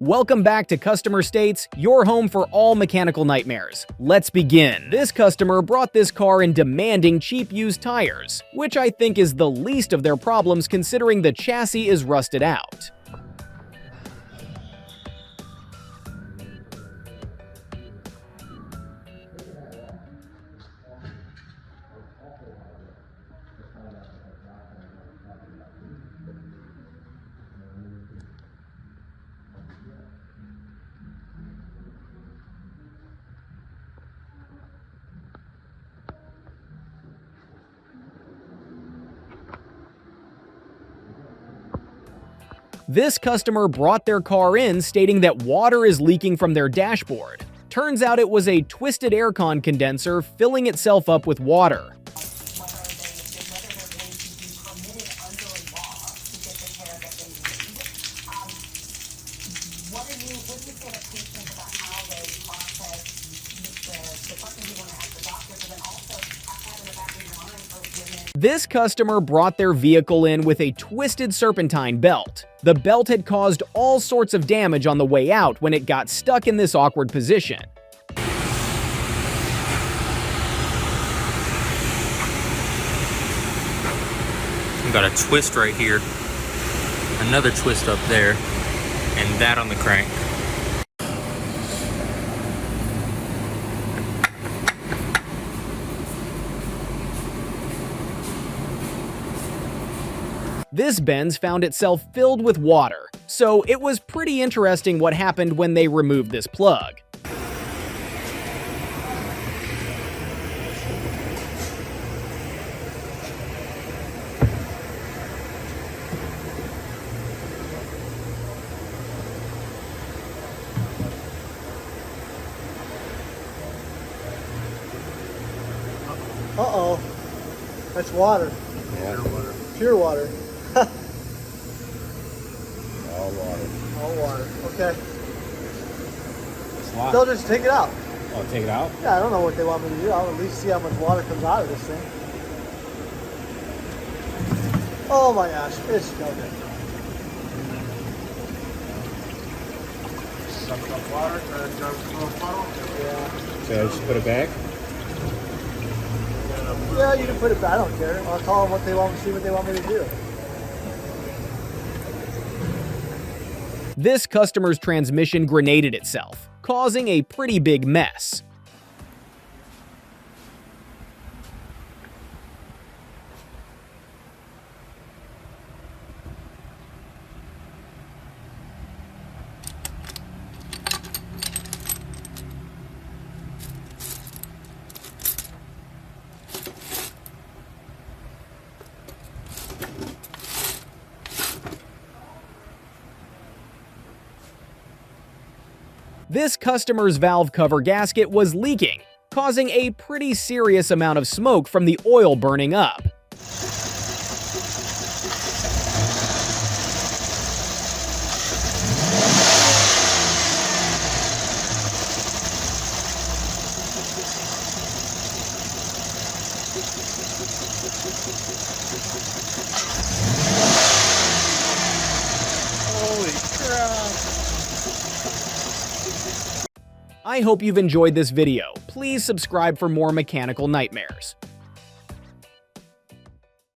Welcome back to Customer States, your home for all mechanical nightmares. Let's begin. This customer brought this car in demanding cheap used tires, which I think is the least of their problems considering the chassis is rusted out. This customer brought their car in stating that water is leaking from their dashboard. Turns out it was a twisted aircon condenser filling itself up with water. This customer brought their vehicle in with a twisted serpentine belt. The belt had caused all sorts of damage on the way out when it got stuck in this awkward position. We got a twist right here, another twist up there, and that on the crank. This Benz found itself filled with water, so it was pretty interesting what happened when they removed this plug. Uh-oh. That's water. Yeah. Pure water. All water. All water. Okay. It's locked. They'll just take it out. Oh, take it out? Yeah, I don't know what they want me to do. I'll at least see how much water comes out of this thing. Oh my gosh, it's okay. Suck up water, try to jump through a funnel. Yeah. So I just put it back? Yeah, you can put it back. I don't care. I'll tell them what they want me to see, what they want me to do. This customer's transmission grenaded itself, causing a pretty big mess. This customer's valve cover gasket was leaking, causing a pretty serious amount of smoke from the oil burning up. Holy crap. I hope you've enjoyed this video. Please subscribe for more mechanical nightmares.